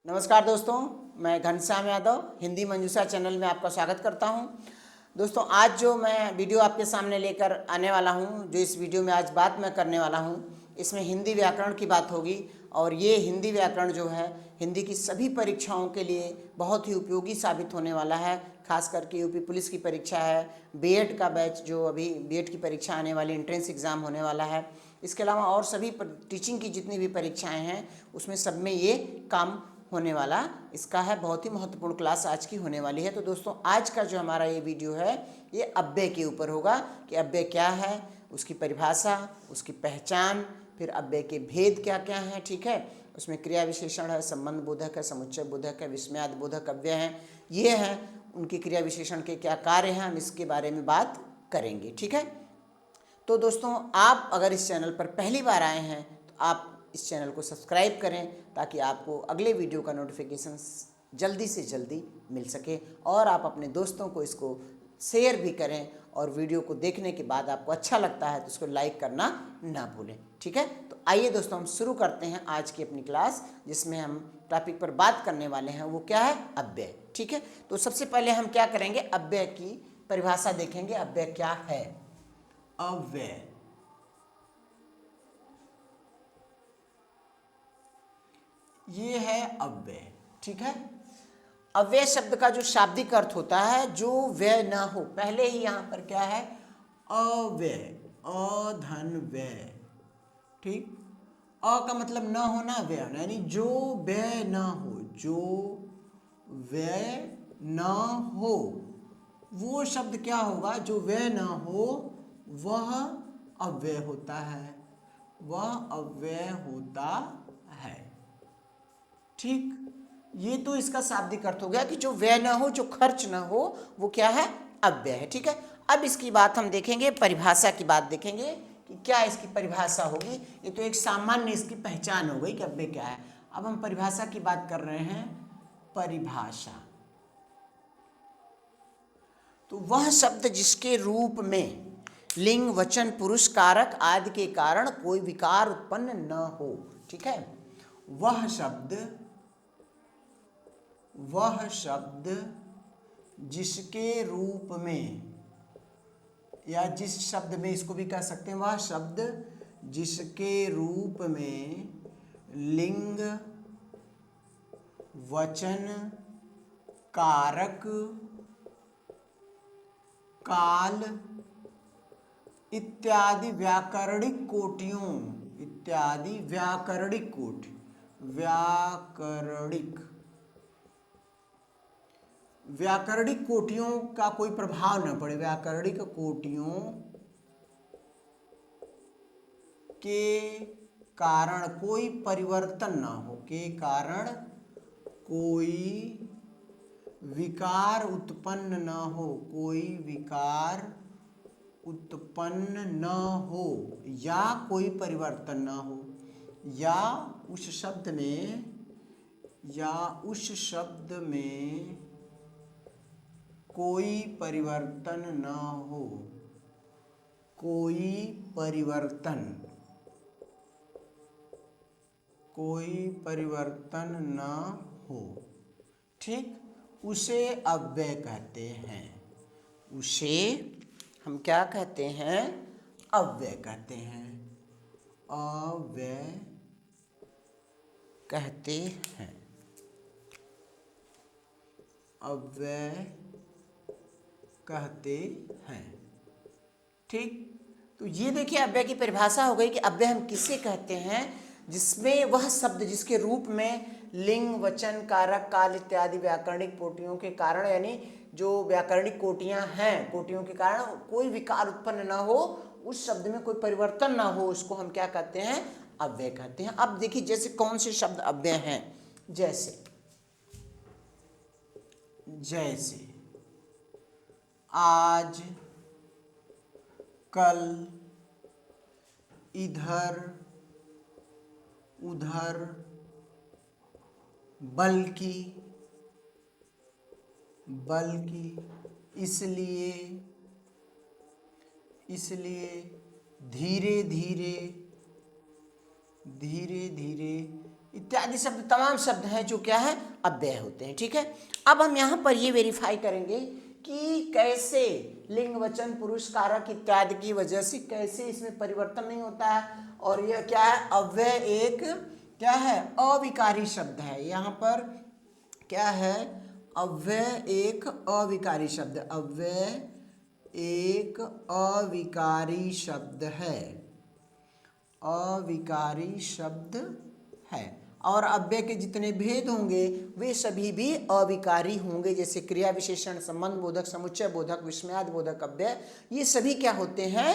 नमस्कार दोस्तों, मैं घनश्याम यादव हिंदी मंजूषा चैनल में आपका स्वागत करता हूं। दोस्तों, आज जो मैं वीडियो आपके सामने लेकर आने वाला हूं, जो इस वीडियो में आज बात मैं करने वाला हूं, इसमें हिंदी व्याकरण की बात होगी। और ये हिंदी व्याकरण जो है हिंदी की सभी परीक्षाओं के लिए बहुत ही उपयोगी साबित होने वाला है। खास करके यूपी पुलिस की परीक्षा है, बीएड का बैच जो अभी बीएड की परीक्षा आने वाली, एंट्रेंस एग्ज़ाम होने वाला है, इसके अलावा और सभी टीचिंग की जितनी भी परीक्षाएं हैं उसमें सब में ये काम होने वाला इसका है। बहुत ही महत्वपूर्ण क्लास आज की होने वाली है। तो दोस्तों, आज का जो हमारा ये वीडियो है ये अव्यय के ऊपर होगा कि अव्यय क्या है, उसकी परिभाषा, उसकी पहचान, फिर अव्यय के भेद क्या क्या हैं। ठीक है, उसमें क्रिया विशेषण है, संबंध बोधक है, समुच्चय बोधक है, विस्मयादि बोधक अव्यय हैं। ये हैं उनके क्रिया विशेषण के क्या कार्य हैं, हम इसके बारे में बात करेंगे। ठीक है, तो दोस्तों, आप अगर इस चैनल पर पहली बार आए हैं तो आप इस चैनल को सब्सक्राइब करें ताकि आपको अगले वीडियो का नोटिफिकेशन जल्दी से जल्दी मिल सके, और आप अपने दोस्तों को इसको शेयर भी करें, और वीडियो को देखने के बाद आपको अच्छा लगता है तो इसको लाइक करना ना भूलें। ठीक है, तो आइए दोस्तों, हम शुरू करते हैं आज की अपनी क्लास, जिसमें हम टॉपिक पर बात करने वाले हैं वो क्या है, अव्यय। ठीक है, तो सबसे पहले हम क्या करेंगे, अव्यय की परिभाषा देखेंगे। अव्यय क्या है? अव्यय ये है अव्यय। ठीक है, अव्यय शब्द का जो शाब्दिक अर्थ होता है, जो व्यय ना हो। पहले ही यहां पर क्या है, अव्यय, अधन व्यय। ठीक, अ का मतलब न होना, व्यय होना, यानी जो व्यय ना हो, जो व्यय ना हो वो शब्द क्या होगा, जो व्यय ना हो वह अव्यय होता है, वह अव्यय होता है। ठीक, ये तो इसका शाब्दिक अर्थ हो गया कि जो व्यय ना हो, जो खर्च ना हो, वो क्या है, अव्यय है। ठीक है, अब इसकी बात हम देखेंगे, परिभाषा की बात देखेंगे कि क्या इसकी परिभाषा होगी। ये तो एक सामान्य इसकी पहचान हो गई कि अव्यय क्या है। अब हम परिभाषा की बात कर रहे हैं। परिभाषा तो वह शब्द जिसके रूप में लिंग, वचन, पुरुष, कारक आदि के कारण कोई विकार उत्पन्न न हो। ठीक है, वह शब्द जिसके रूप में, या जिस शब्द में, इसको भी कह सकते हैं, वह शब्द जिसके रूप में लिंग, वचन, कारक, काल इत्यादि व्याकरणिक कोटियों, इत्यादि व्याकरणिक कोटि, व्याकरणिक कोटियों का कोई प्रभाव न पड़े, व्याकरणिक कोटियों के कारण कोई परिवर्तन ना हो, के कारण कोई विकार उत्पन्न न हो, कोई विकार उत्पन्न न हो, या कोई परिवर्तन न हो, या उस शब्द में कोई परिवर्तन न हो, कोई परिवर्तन न हो। ठीक, उसे अव्यय कहते हैं। उसे हम क्या कहते हैं, अव्यय कहते हैं, अव्यय कहते हैं, अव्यय कहते हैं। ठीक, तो ये देखिए अव्यय की परिभाषा हो गई कि अव्यय हम किसे कहते हैं, जिसमें वह शब्द जिसके रूप में लिंग, वचन, कारक, काल इत्यादि व्याकरणिक कोटियों के कारण, यानी जो व्याकरणिक कोटियां हैं, कोटियों के कारण कोई विकार उत्पन्न ना हो, उस शब्द में कोई परिवर्तन ना हो, उसको हम क्या कहते हैं, अव्यय कहते हैं। अब देखिए, जैसे कौन से शब्द अव्यय हैं, जैसे आज, कल, इधर, उधर, बल्कि, इसलिए, धीरे धीरे, इत्यादि शब्द तमाम शब्द हैं जो क्या है अव्यय होते हैं। ठीक है, अब हम यहाँ पर ये वेरीफाई करेंगे कि कैसे लिंग वचन पुरुष कारक इत्यादि की वजह से कैसे इसमें परिवर्तन नहीं होता है। और यह क्या है, अव्यय एक क्या है अविकारी शब्द है। यहाँ पर क्या है, अव्यय एक अविकारी शब्द, अव्यय एक अविकारी शब्द है, अविकारी शब्द है। और अव्यय के जितने भेद होंगे वे सभी भी अविकारी होंगे, जैसे क्रिया विशेषण संबंध बोधक समुच्चय बोधक विस्मयाद बोधक अव्यय, ये सभी क्या होते हैं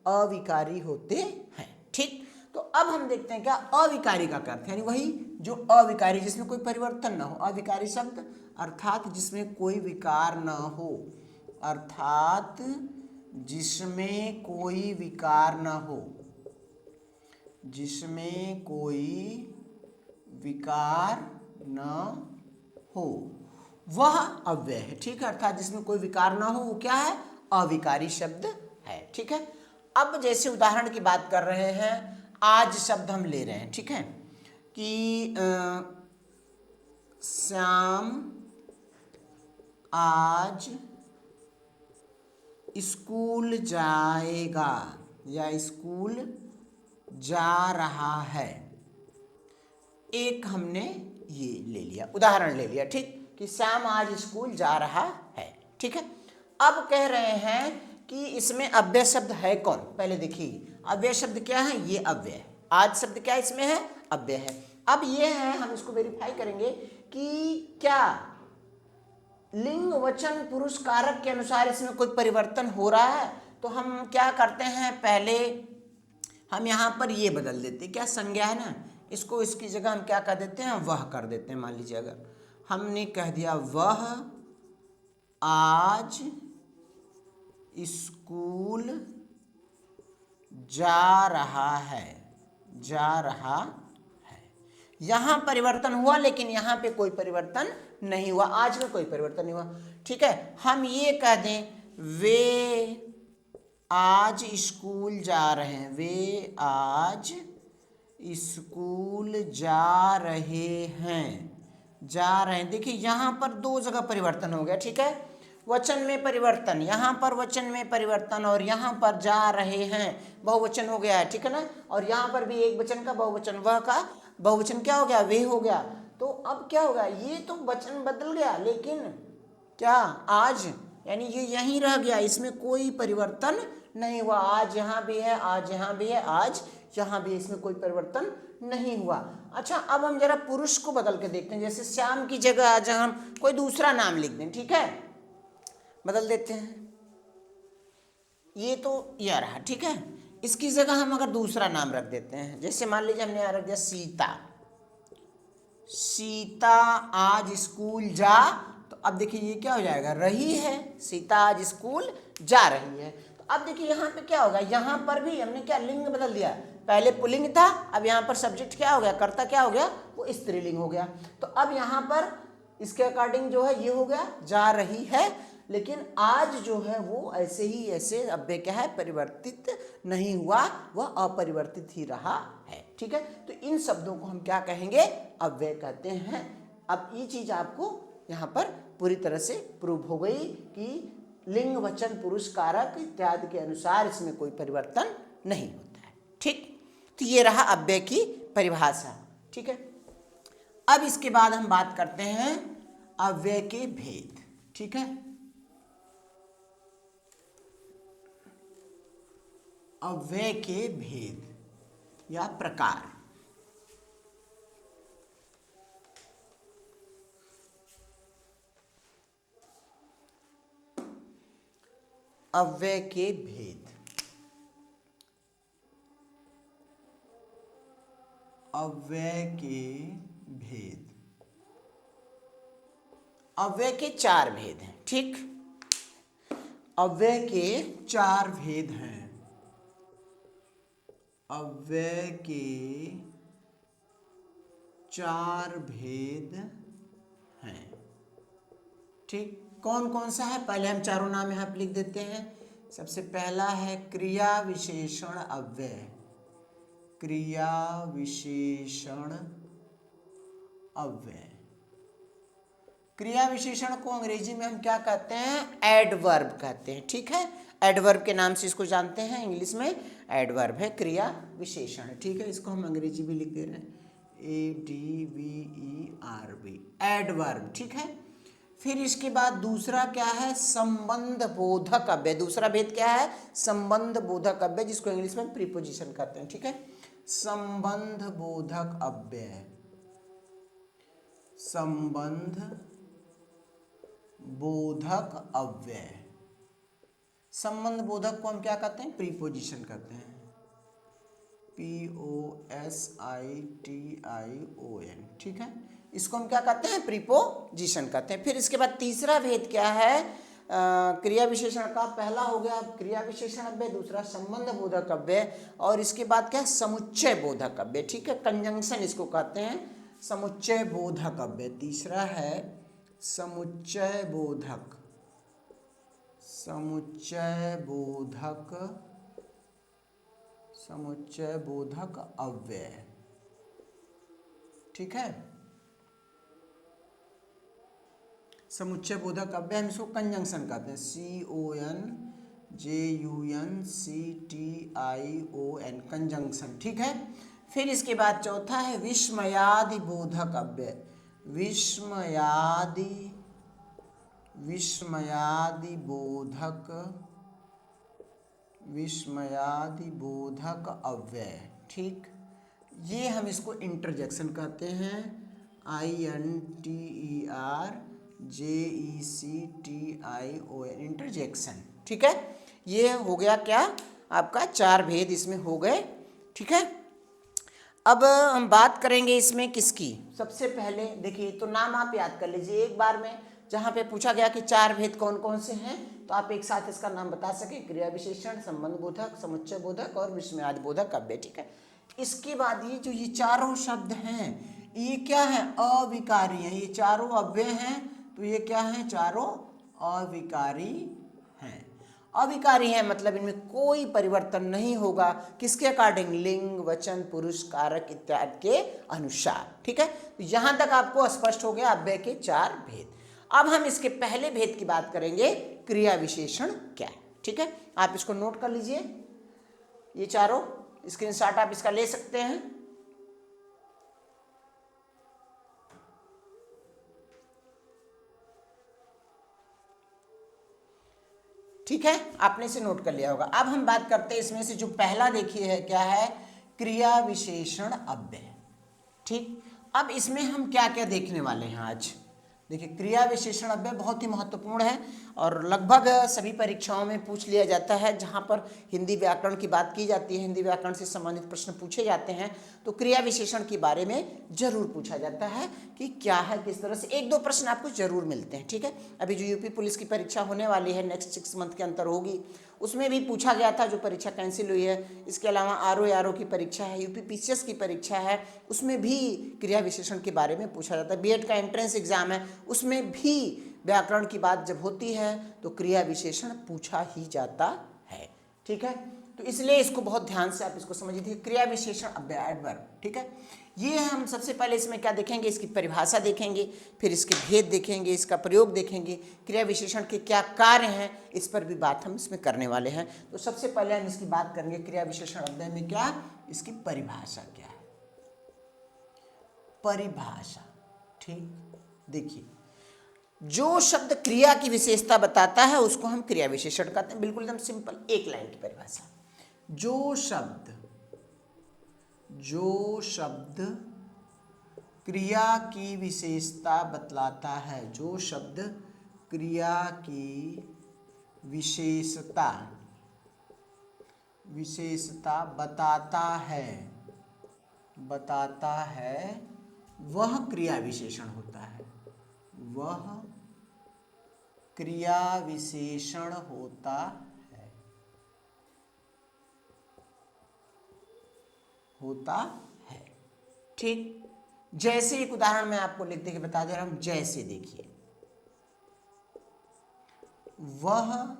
अविकारी होते हैं। ठीक, तो अब हम देखते हैं क्या अविकारी का अर्थ, यानी वही जो अविकारी जिसमें कोई परिवर्तन ना हो, अविकारी शब्द अर्थात जिसमें कोई विकार ना हो, अर्थात जिसमें कोई विकार ना हो, जिसमें कोई विकार न हो वह अव्यय है। ठीक है, अर्थात जिसमें कोई विकार ना हो वो क्या है अविकारी शब्द है। ठीक है, अब जैसे उदाहरण की बात कर रहे हैं, आज शब्द हम ले रहे हैं। ठीक है, कि श्याम आज स्कूल जाएगा या स्कूल जा रहा है, एक हमने ये ले लिया उदाहरण ले लिया। ठीक, कि श्याम आज स्कूल जा रहा है। ठीक है, अब कह रहे हैं कि इसमें अव्यय शब्द है कौन, पहले देखिए अव्यय शब्द क्या है, ये अव्यय है। आज शब्द क्या इसमें है अव्यय है। अब ये है, हम इसको वेरीफाई करेंगे कि क्या लिंग वचन पुरुष कारक के अनुसार इसमें कोई परिवर्तन हो रहा है। तो हम क्या करते हैं, पहले हम यहाँ पर ये बदल देते हैं, क्या संज्ञा है ना, इसको इसकी जगह हम क्या कर देते हैं वह कर देते हैं। मान लीजिए अगर हमने कह दिया वह आज स्कूल जा रहा है, जा रहा है, यहाँ परिवर्तन हुआ लेकिन यहाँ पे कोई परिवर्तन नहीं हुआ, आज में कोई परिवर्तन नहीं हुआ। ठीक है, हम ये कह दें वे आज स्कूल जा रहे हैं, वे आज स्कूल जा रहे हैं, जा रहे हैं। देखिए यहाँ पर दो जगह परिवर्तन हो गया। ठीक है, वचन में परिवर्तन, यहाँ पर वचन में परिवर्तन और यहाँ पर जा रहे हैं बहुवचन हो गया है। ठीक है ना, और यहाँ पर भी एक वचन का बहुवचन, वह का बहुवचन क्या हो गया वे हो गया। तो अब क्या होगा, ये तो वचन बदल गया लेकिन क्या आज यानी ये यहीं रह गया, इसमें कोई परिवर्तन नहीं हुआ। आज यहाँ भी है, आज यहाँ भी है, आज यहाँ भी, इसमें कोई परिवर्तन नहीं हुआ। अच्छा, अब हम जरा पुरुष को बदल के देखते हैं, जैसे श्याम की जगह आज हम कोई दूसरा नाम लिख दें। ठीक है, बदल देते हैं, ये तो यह रहा। ठीक है, इसकी जगह हम अगर दूसरा नाम रख देते हैं, जैसे मान लीजिए हमने यहाँ रख दिया सीता, सीता आज स्कूल जा, तो अब देखिए ये क्या हो जाएगा रही है, सीता आज स्कूल जा रही है। तो अब देखिए यहाँ पे क्या होगा, यहाँ पर भी हमने क्या लिंग बदल दिया, पहले पुल्लिंग था, अब यहाँ पर सब्जेक्ट क्या हो गया, कर्ता क्या हो गया, वो स्त्रीलिंग हो गया। तो अब यहाँ पर इसके अकॉर्डिंग जो है ये हो गया जा रही है, लेकिन आज जो है वो ऐसे ही ऐसे अव्यय क्या है परिवर्तित नहीं हुआ, वह अपरिवर्तित ही रहा है। ठीक है, तो इन शब्दों को हम क्या कहेंगे अव्यय कहते हैं। अब ये चीज आपको यहाँ पर पूरी तरह से प्रूव हो गई कि लिंग वचन पुरुष कारक इत्यादि के अनुसार इसमें कोई परिवर्तन नहीं होता है। ठीक, तो ये रहा अव्यय की परिभाषा। ठीक है, अब इसके बाद हम बात करते हैं अव्यय के भेद। ठीक है, अव्यय के भेद या प्रकार। अव्यय के भेद, अव्यय के भेद, अव्यय के चार भेद हैं। ठीक, अव्यय के चार भेद हैं, अव्यय के चार भेद हैं। ठीक, कौन कौन सा है, पहले हम चारों नाम यहाँ पे लिख देते हैं। सबसे पहला है क्रिया विशेषण अव्यय, क्रिया विशेषण अव्यय। क्रिया विशेषण को अंग्रेजी में हम क्या कहते हैं? एडवर्ब कहते हैं। ठीक है, एडवर्ब के नाम से इसको जानते हैं, इंग्लिश में एडवर्ब है, क्रिया विशेषण। ठीक है, इसको हम अंग्रेजी भी लिख दे रहे हैं, ADVERB, एडवर्ब। ठीक है, फिर इसके बाद दूसरा क्या है? संबंध बोधक अव्यय। दूसरा भेद क्या है? संबंध बोधक अव्यय, जिसको इंग्लिश में प्रीपोजिशन कहते हैं। ठीक है, संबंध बोधक अव्यय, संबंध बोधक अव्यय। संबंध बोधक को हम क्या कहते हैं? प्रीपोजिशन कहते हैं, POSITION। ठीक है, इसको हम क्या कहते हैं? प्रीपोजिशन कहते हैं। फिर इसके बाद तीसरा भेद क्या है? क्रिया विशेषण का पहला हो गया क्रिया विशेषण अव्यय, दूसरा संबंध बोधक अव्यय, और इसके बाद क्या? समुच्चय बोधक अव्यय। ठीक है, कंजंक्शन इसको कहते हैं, समुच्चय बोधक अव्यय। तीसरा है समुच्चय बोधक, समुच्चय बोधक, समुच्चय बोधक अव्यय। ठीक है, समुच्चय बोधक अव्यय हम इसको कंजंक्शन कहते हैं, CONJUNCTION, कंजंक्शन। ठीक है, फिर इसके बाद चौथा है विस्मयादि बोधक अव्यय, विस्मयादि, विस्मयादि बोधक, विस्मयादि बोधक अव्यय। ठीक, ये हम इसको इंटरजेक्शन कहते हैं, INTERJECTION, इंटरजेक्शन। ठीक है, ये हो गया क्या? आपका 4 भेद इसमें हो गए। ठीक है, अब हम बात करेंगे इसमें किसकी? सबसे पहले देखिए, तो नाम आप याद कर लीजिए एक बार में। जहाँ पे पूछा गया कि 4 भेद कौन कौन से हैं, तो आप एक साथ इसका नाम बता सके, क्रिया विशेषण, संबंध बोधक, समुच्चय बोधक और विस्मयादि बोधक अव्यय। ठीक है, इसके बाद ये जो ये चारों शब्द हैं, ये क्या है? अविकारी हैं। ये चारों अव्यय हैं, तो ये क्या हैं? चारों अविकारी हैं। अविकारी है मतलब इनमें कोई परिवर्तन नहीं होगा, किसके अकॉर्डिंग? लिंग, वचन, पुरुष, कारक इत्यादि के अनुसार। ठीक है, तो यहां तक आपको स्पष्ट हो गया अव्यय के 4 भेद। अब हम इसके पहले भेद की बात करेंगे, क्रिया विशेषण क्या है। ठीक है, आप इसको नोट कर लीजिए, ये चारों स्क्रीनशॉट आप इसका ले सकते हैं। ठीक है, आपने इसे नोट कर लिया होगा। अब हम बात करते हैं इसमें से जो पहला देखिए है, क्या है? क्रिया विशेषण अव्यय। ठीक, अब इसमें हम क्या क्या देखने वाले हैं आज? देखिए, क्रिया विशेषण अव्यय बहुत ही महत्वपूर्ण है और लगभग सभी परीक्षाओं में पूछ लिया जाता है। जहाँ पर हिंदी व्याकरण की बात की जाती है, हिंदी व्याकरण से संबंधित प्रश्न पूछे जाते हैं, तो क्रिया विशेषण के बारे में जरूर पूछा जाता है कि क्या है, किस तरह से। 1-2 प्रश्न आपको जरूर मिलते हैं। ठीक है, अभी जो यूपी पुलिस की परीक्षा होने वाली है, नेक्स्ट 6 मंथ के अंतर होगी, उसमें भी पूछा गया था, जो परीक्षा कैंसिल हुई है। इसके अलावा RO की परीक्षा है, यूपी PCS की परीक्षा है, उसमें भी क्रिया विशेषण के बारे में पूछा जाता है। B.Ed का एंट्रेंस एग्जाम है, उसमें भी व्याकरण की बात जब होती है तो क्रिया विशेषण पूछा ही जाता है। ठीक है, तो इसलिए इसको बहुत ध्यान से आप इसको समझिए, क्रिया विशेषण अव्यय, एडवर्ब। ठीक है, ये हम सबसे पहले इसमें क्या देखेंगे? इसकी परिभाषा देखेंगे, फिर इसके भेद देखेंगे, इसका प्रयोग देखेंगे, क्रिया विशेषण के क्या कार्य हैं, इस पर भी बात हम इसमें करने वाले हैं। तो सबसे पहले हम इसकी बात करेंगे, क्रिया विशेषण अव्यय में क्या, इसकी परिभाषा क्या है। परिभाषा, ठीक, देखिए, जो शब्द क्रिया की विशेषता बताता है उसको हम क्रिया विशेषण कहते हैं। बिल्कुल एकदम सिंपल, एक लाइन की परिभाषा। जो शब्द क्रिया की विशेषता बतलाता है, जो शब्द क्रिया की विशेषता बताता है, वह क्रिया विशेषण होता है, वह क्रिया विशेषण होता है। ठीक, जैसे एक उदाहरण मैं आपको लिख के बता दे रहा हूं, जैसे देखिए, वह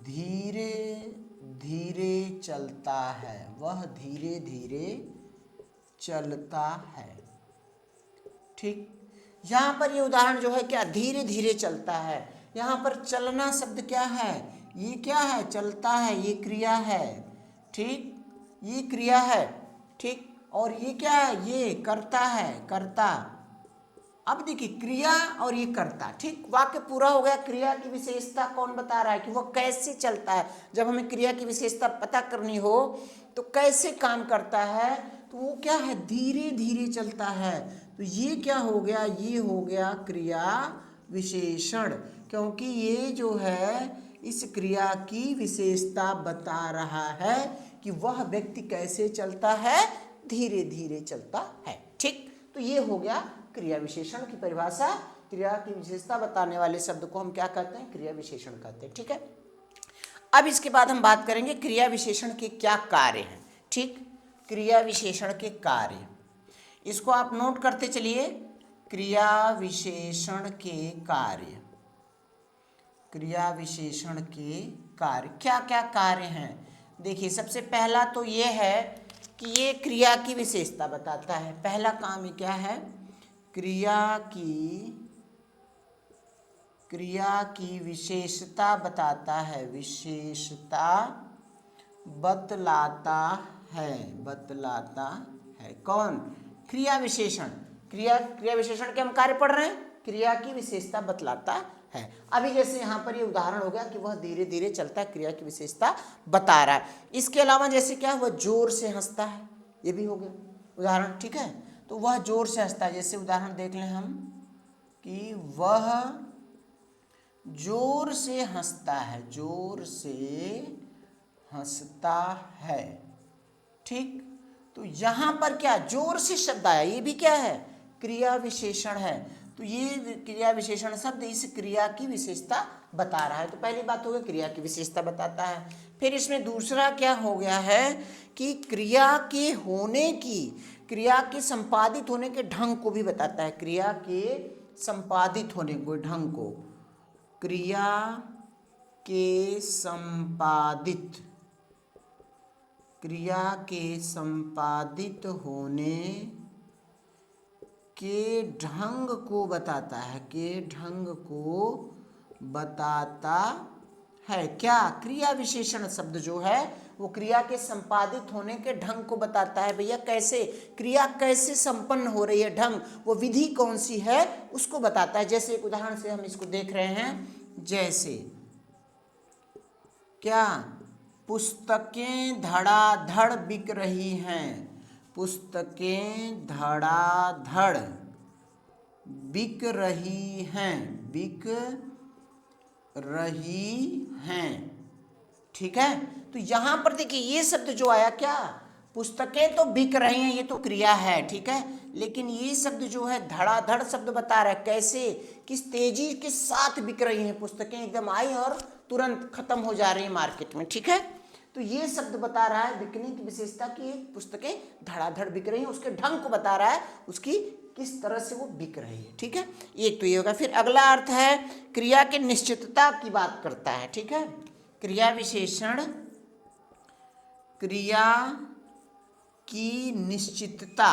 धीरे धीरे चलता है, वह धीरे धीरे चलता है। ठीक। यहाँ पर ये उदाहरण जो है क्या, धीरे धीरे चलता है। यहाँ पर चलना शब्द क्या है, ये क्या है, चलता है, ये क्रिया है। ठीक, ये क्रिया है। ठीक, और ये क्या है, ये करता है, करता। अब देखिए क्रिया और ये कर्ता। ठीक, वाक्य पूरा हो गया। क्रिया की विशेषता कौन बता रहा है कि वो कैसे चलता है। जब हमें क्रिया की विशेषता पता करनी हो तो कैसे काम करता है, तो वो क्या है, धीरे धीरे चलता है। तो ये क्या हो गया, ये हो गया क्रिया विशेषण, क्योंकि ये जो है इस क्रिया की विशेषता बता रहा है कि वह व्यक्ति कैसे चलता है, धीरे धीरे चलता है। ठीक, तो ये हो गया क्रिया विशेषण की परिभाषा। क्रिया की विशेषता बताने वाले शब्द को हम क्या कहते हैं, क्रिया विशेषण कहते हैं। ठीक है, अब इसके बाद हम बात करेंगे क्रिया विशेषण के क्या कार्य हैं। ठीक, क्रिया विशेषण के कार्य, इसको आप नोट करते चलिए। क्रिया विशेषण के कार्य, क्रिया विशेषण के कार्य, क्या क्या कार्य हैं। देखिए सबसे पहला तो ये है कि ये क्रिया की विशेषता बताता है। पहला काम ये क्या है, क्रिया की विशेषता बताता है, विशेषता बतलाता है। कौन, क्रिया विशेषण। क्रिया विशेषण के हम कार्य पढ़ रहे हैं, क्रिया की विशेषता बतलाता है। अभी जैसे यहाँ पर ये उदाहरण हो गया कि वह धीरे धीरे चलता है, क्रिया की विशेषता बता रहा है। इसके अलावा जैसे क्या, वह जोर से हंसता है, ये भी हो गया उदाहरण। ठीक है, तो वह जोर से हंसता है। जैसे उदाहरण देख लें हम कि वह जोर से हंसता है, जोर से हंसता है। ठीक, तो यहाँ पर क्या, जोर से शब्द आया, ये भी क्या है, क्रिया विशेषण है। तो ये क्रिया विशेषण शब्द इस क्रिया की विशेषता बता रहा है। तो पहली बात हो गई, क्रिया की विशेषता बताता है। फिर इसमें दूसरा क्या हो गया है कि क्रिया के होने की, क्रिया के संपादित होने के ढंग को भी बताता है। क्रिया के संपादित होने को ढंग को, क्रिया के संपादित होने के ढंग को बताता है, के ढंग को बताता है। क्या, क्रिया विशेषण शब्द जो है वो क्रिया के संपादित होने के ढंग को बताता है। भैया कैसे क्रिया कैसे संपन्न हो रही है, ढंग, वो विधि कौन सी है उसको बताता है। जैसे एक उदाहरण से हम इसको देख रहे हैं, जैसे क्या, पुस्तकें धड़ाधड़ बिक रही हैं, पुस्तकें धड़ाधड़ बिक रही हैं। ठीक है, तो यहां पर देखिए ये शब्द जो आया, क्या, पुस्तकें तो बिक रही हैं, ये तो क्रिया है। ठीक है, लेकिन ये शब्द जो है धड़ाधड़ शब्द बता रहा है, कैसे, किस तेजी के साथ बिक रही हैं पुस्तकें, एकदम आई और तुरंत खत्म हो जा रही है मार्केट में। ठीक है, तो ये शब्द बता रहा है बिकने की विशेषता की, पुस्तकें धड़ाधड़ बिक रही हैं, उसके ढंग को बता रहा है, उसकी किस तरह से वो बिक रही है। ठीक है, एक तो ये होगा। फिर अगला अर्थ है, क्रिया के निश्चितता की बात करता है। ठीक है, क्रिया विशेषण क्रिया की निश्चितता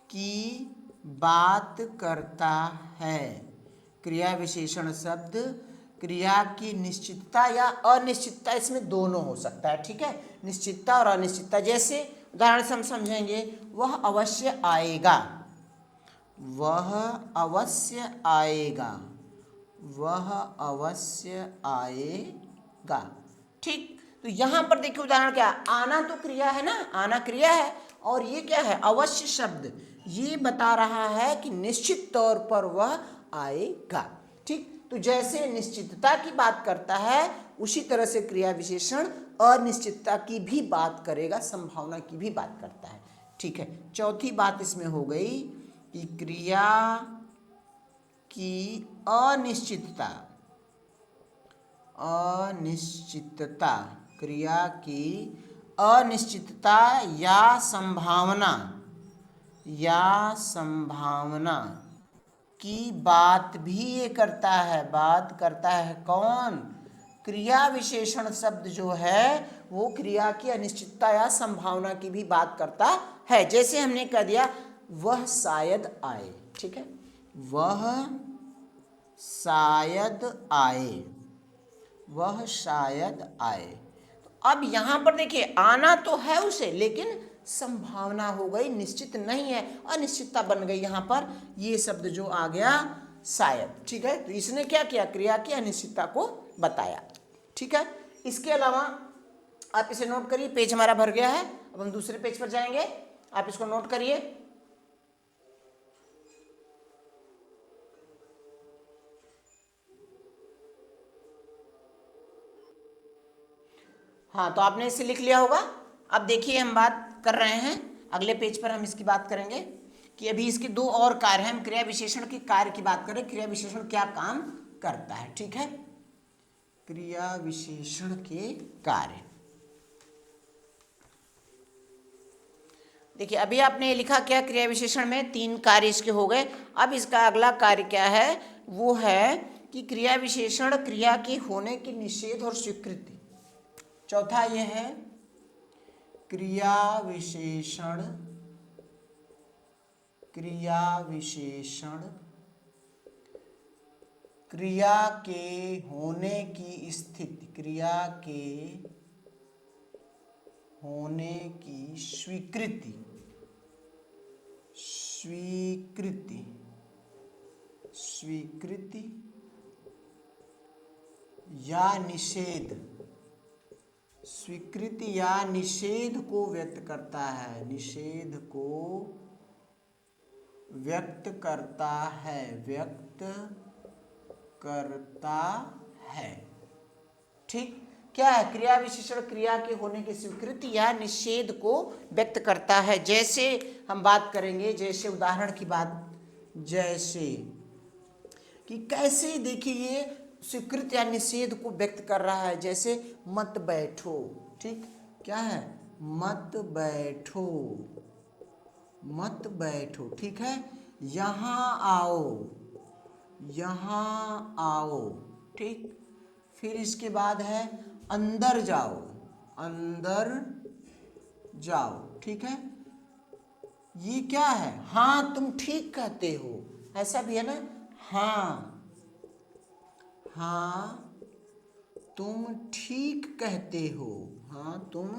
की बात करता है। क्रिया विशेषण शब्द क्रिया की निश्चितता या अनिश्चितता, इसमें दोनों हो सकता है। ठीक है, निश्चितता और अनिश्चितता। जैसे उदाहरण से हम समझेंगे, वह अवश्य आएगा, वह अवश्य आएगा, वह अवश्य आएगा। ठीक, तो यहां पर देखिए उदाहरण क्या, आना तो क्रिया है ना, आना क्रिया है, और ये क्या है, अवश्य शब्द, ये बता रहा है कि निश्चित तौर पर वह आएगा। ठीक, तो जैसे निश्चितता की बात करता है उसी तरह से क्रिया विशेषण अनिश्चितता की भी बात करेगा, संभावना की भी बात करता है। ठीक है, चौथी बात इसमें हो गई कि क्रिया की अनिश्चितता, क्रिया की अनिश्चितता या संभावना की बात भी ये करता है, कौन, क्रिया विशेषण शब्द जो है वो क्रिया की अनिश्चितता या संभावना की भी बात करता है। जैसे हमने कह दिया वह शायद आए, ठीक है, वह शायद आए, वह शायद आए। तो अब यहां पर देखिए आना तो है उसे, लेकिन संभावना हो गई, निश्चित नहीं है, अनिश्चितता बन गई यहां पर, ये शब्द जो आ गया शायद, ठीक है। तो इसने क्या किया, क्रिया की अनिश्चितता को बताया, ठीक है। इसके अलावा आप इसे नोट करिए, पेज हमारा भर गया है, अब हम दूसरे पेज पर जाएंगे, आप इसको नोट करिए। हाँ, तो आपने इसे लिख लिया होगा। अब देखिए हम बात कर रहे हैं, अगले पेज पर हम इसकी बात करेंगे कि अभी इसके दो और कार्य हैं। हम क्रिया विशेषण के कार्य की बात करें, क्रिया विशेषण क्या काम करता है, ठीक है। क्रिया विशेषण के कार्य, देखिए अभी आपने लिखा क्या, क्रिया विशेषण में 3 कार्य इसके हो गए। अब इसका अगला कार्य क्या है, वो है कि क्रिया विशेषण क्रिया के होने की निषेध और स्वीकृति। चौथा ये है क्रिया विशेषण, क्रिया विशेषण क्रिया के होने की स्थिति, क्रिया के होने की स्वीकृति, स्वीकृति, स्वीकृति या निषेध, स्वीकृति या निषेध को व्यक्त करता है, निषेध को व्यक्त करता है, व्यक्त करता है, ठीक। क्या है, क्रिया विशेषण क्रिया के होने की स्वीकृति या निषेध को व्यक्त करता है। जैसे हम बात करेंगे, जैसे उदाहरण की बात, जैसे कि कैसे, देखिए ये स्वीकृति या निषेध को व्यक्त कर रहा है। जैसे मत बैठो, ठीक, क्या है, मत बैठो, मत बैठो, ठीक है। यहाँ आओ, यहाँ आओ, ठीक। फिर इसके बाद है अंदर जाओ, अंदर जाओ, ठीक है। ये क्या है, हाँ तुम ठीक कहते हो, ऐसा भी है ना, हाँ, हाँ तुम ठीक कहते हो, हाँ तुम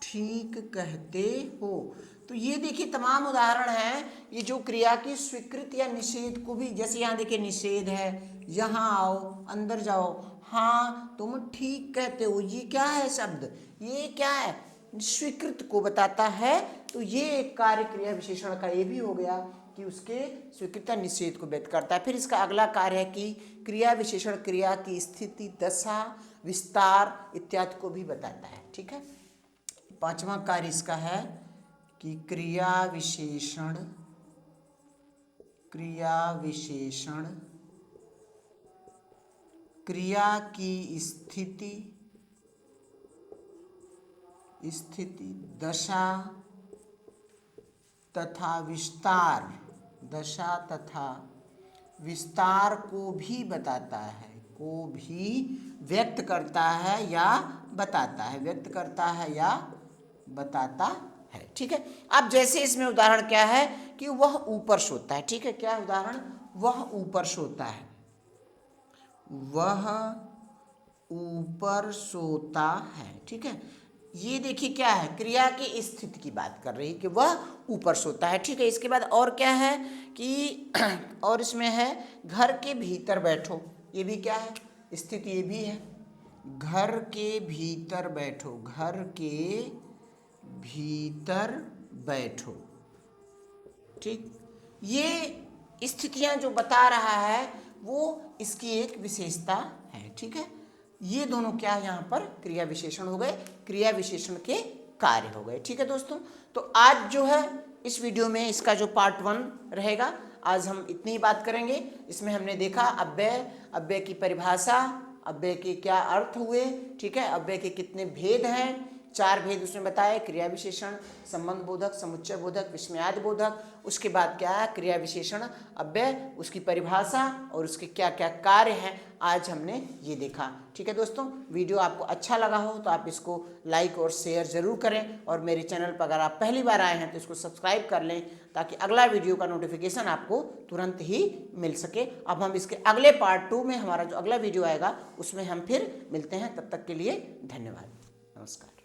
ठीक कहते हो। तो ये देखिए तमाम उदाहरण हैं, ये जो क्रिया की स्वीकृति या निषेध को भी, जैसे यहाँ देखिए निषेध है, यहाँ आओ, अंदर जाओ, हाँ तुम ठीक कहते हो, ये क्या है शब्द, ये क्या है, स्वीकृत को बताता है। तो ये एक कार्य क्रिया विशेषण का ये भी हो गया कि उसके स्वीकृत निषेध को व्यक्त करता है। फिर इसका अगला कार्य है कि क्रिया विशेषण क्रिया की स्थिति, दशा, विस्तार इत्यादि को भी बताता है, ठीक है। 5वां कार्य इसका है कि क्रिया विशेषण, क्रिया विशेषण क्रिया की स्थिति, स्थिति, दशा तथा विस्तार, दशा तथा विस्तार को भी बताता है, को भी व्यक्त करता है या बताता है, व्यक्त करता है या बताता है, ठीक है। अब जैसे इसमें उदाहरण क्या है कि वह ऊपर सोता है, ठीक है, क्या उदाहरण, वह ऊपर सोता है, वह ऊपर सोता है, ठीक है। ये देखिए क्या है, क्रिया की स्थिति की बात कर रही है कि वह ऊपर सोता है, ठीक है। इसके बाद और क्या है कि और इसमें है घर के भीतर बैठो, ये भी क्या है, स्थिति ये भी है, घर के भीतर बैठो, घर के भीतर बैठो, ठीक। ये स्थितियां जो बता रहा है वो इसकी एक विशेषता है, ठीक है। ये दोनों क्या यहाँ पर क्रिया विशेषण हो गए, क्रिया विशेषण के कार्य हो गए, ठीक है दोस्तों। तो आज जो है इस वीडियो में इसका जो पार्ट 1 रहेगा, आज हम इतनी ही बात करेंगे। इसमें हमने देखा अव्यय, अव्यय की परिभाषा, अव्यय के क्या अर्थ हुए, ठीक है, अव्यय के कितने भेद हैं, 4 भेद उसमें बताए, क्रिया विशेषण, संबंध बोधक, समुच्चय बोधक, विस्मयादि बोधक। उसके बाद क्या है, क्रिया विशेषण अव्यय, उसकी परिभाषा और उसके क्या क्या कार्य हैं, आज हमने ये देखा। ठीक है दोस्तों, वीडियो आपको अच्छा लगा हो तो आप इसको लाइक और शेयर ज़रूर करें, और मेरे चैनल पर अगर आप पहली बार आए हैं तो इसको सब्सक्राइब कर लें, ताकि अगला वीडियो का नोटिफिकेशन आपको तुरंत ही मिल सके। अब हम इसके अगले पार्ट 2 में, हमारा जो अगला वीडियो आएगा उसमें हम फिर मिलते हैं। तब तक के लिए धन्यवाद, नमस्कार।